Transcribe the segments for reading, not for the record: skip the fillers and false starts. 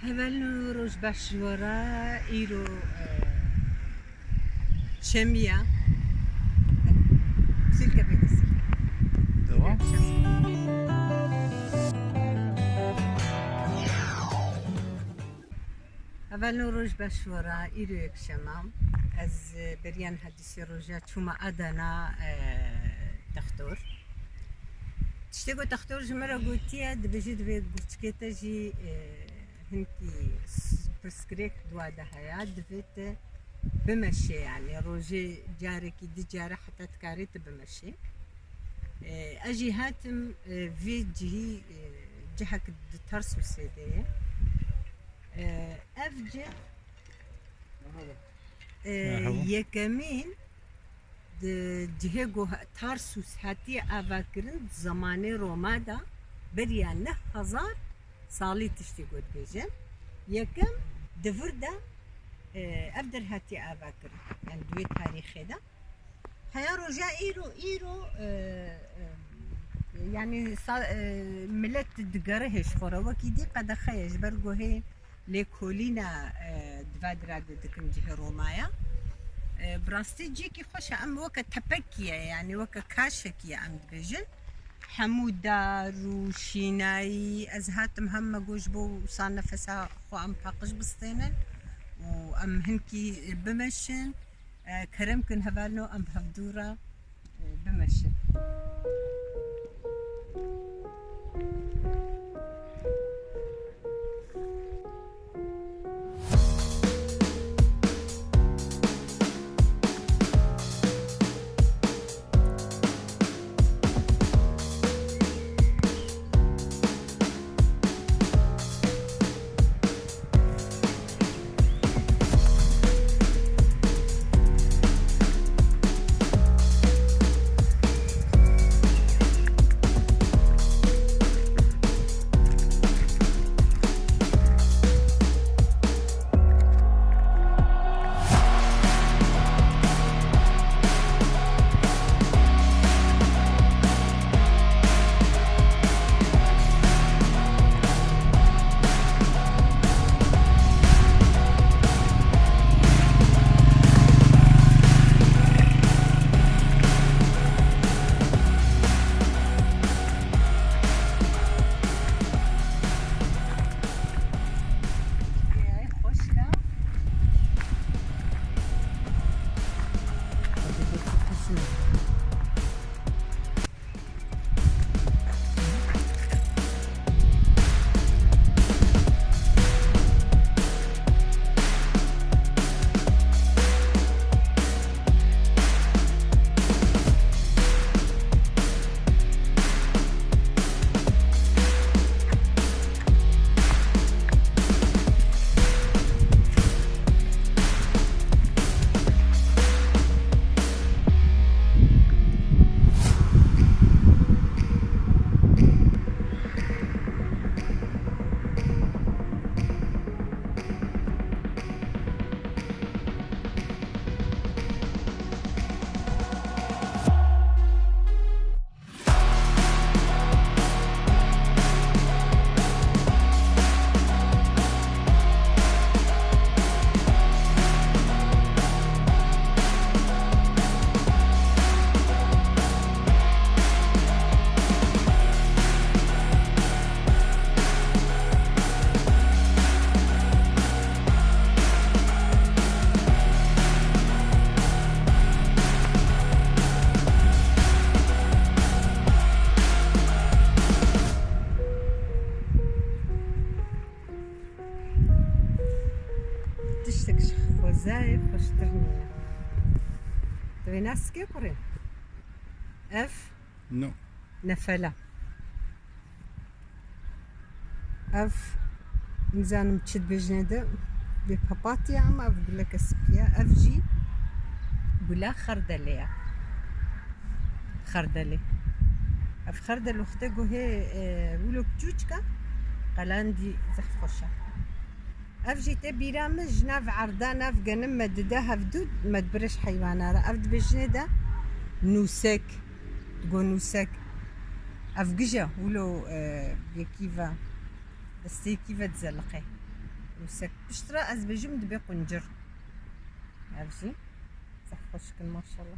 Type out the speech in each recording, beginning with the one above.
هەڤەلن ڕۆژ باشوەڕە ئیرۆ شەمیە سیلکە بێدەسی هەڤەلن ڕۆژ باشوەڕە ئیرۆ یەکشەمە ئەز بەریان هەدیسی ڕۆژە چوومە ئەدەنا تەختۆر تشتێک تەختۆر ژمەرە گوتیە دەبێژی دەبێ گوچکێتە ژی هەنکی پرسکرێک دوادە هەیە دەبێتە بمەشێ یعنی ڕۆژێ جارێکی دی جارە حتا تکارێتە بمەشێ ئەژی هاتم vê cihî cihek di ters û sêdê ye ev cih yekemîn di cihê Tarsus hatiye avakirin zamanê Roma da beriya 9000 salî tiştî got bêjin yekem di vir de ev derhatiye avakirin yani duê tarîxê de heya roja îro yani millet digere hêşxora wekî dî qedexeye ji ber gohê lêkolîna divadira dikin cihê Romaya bi rastî ciyekî xweş e em weke tepekî ye yani weke kaşekî ye em dibêjin hemû dar û şînayî ez hatim hem me got ji bo wisa nefesa xwe em paqij bistênin û em hinkî bimeşin kerem kin hevalno em hevdûra bimeşin tiştek ji xwezayê xweştir niye divê naskê kurê ev No. nefela ev nizanim çi dibêjine de bê papatya ama ev guleke spiya ev jî gula xerdelê ye xerdelê ev xerdel oxte gohê wilo çûçka qelandî zeh xweş e ev jî te bîra min ji nav erda nav genim me dide hevdû me dibiriş heywana re ev dibêjine de nûsek digo nûsek ev gije wilo yekî ve destêkî ve dizeliqe وسك بشترى از بجم دبي قنجر عرفتي صح خوشكل ما شاء الله.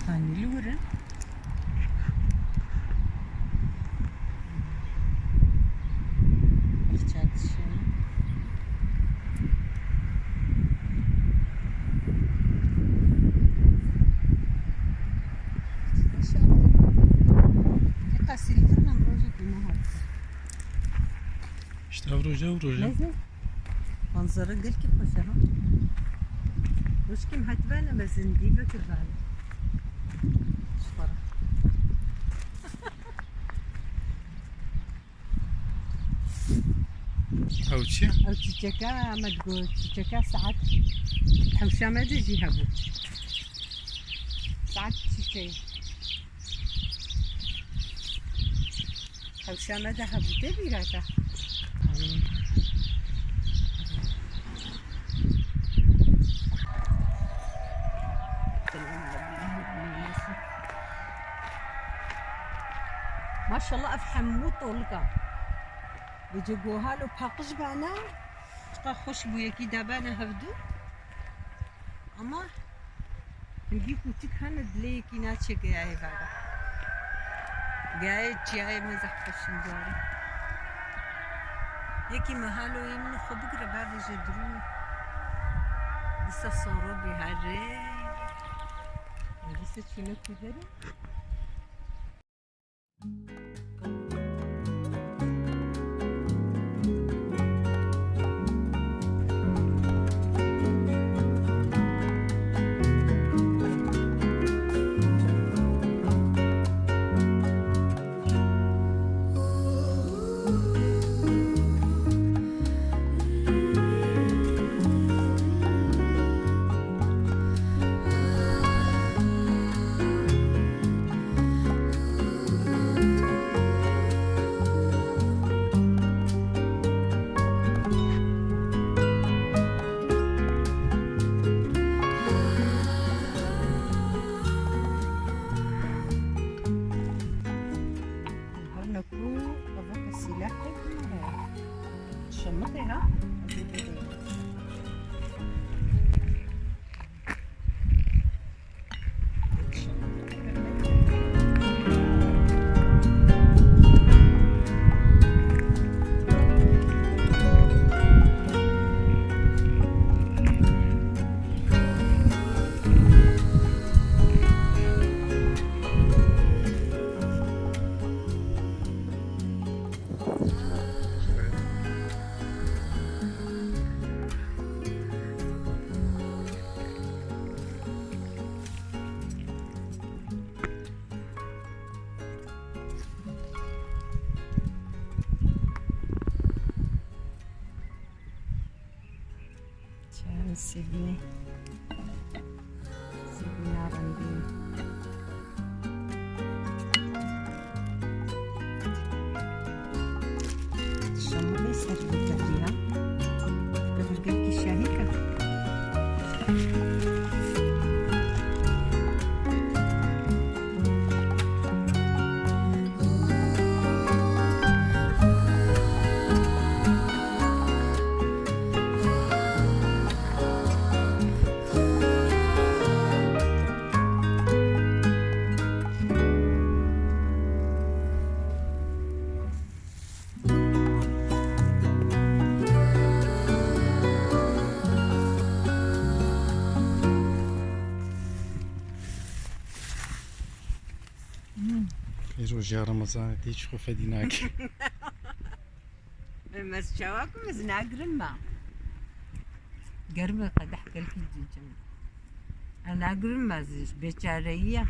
هاني لورا اختار الشام وروجة منظرة قل كيف خوشها وش كيم هتبانا مزنديبة كربانة شفرة أو شيء أو تشكا ما تقول تشكا ساعات حوشة ما تجي هبو ساعات تشكي حوشة ما ذهبوا تبي راتا ما شاء الله افحم مو طولقة بجوها له باقش بانا تقا خوش بو يكي دابانا هفدو اما نجيب وتك هند ليكي ناتشي جاي بعدا جاي جاي مزح خوش نجاري يكي مهالو يمن خبق رباب جدرو لسه صورو بهاري لسه شنو كذا شمطها سيبني عندي الشمالي سربت فيها قبل قلبي شاهيكة روجا رمضان تيجي خوف ديناك بس شواكم زنا قرمة قرمة قد أحكي لك الجيجم أنا قرمة زيش بيشارية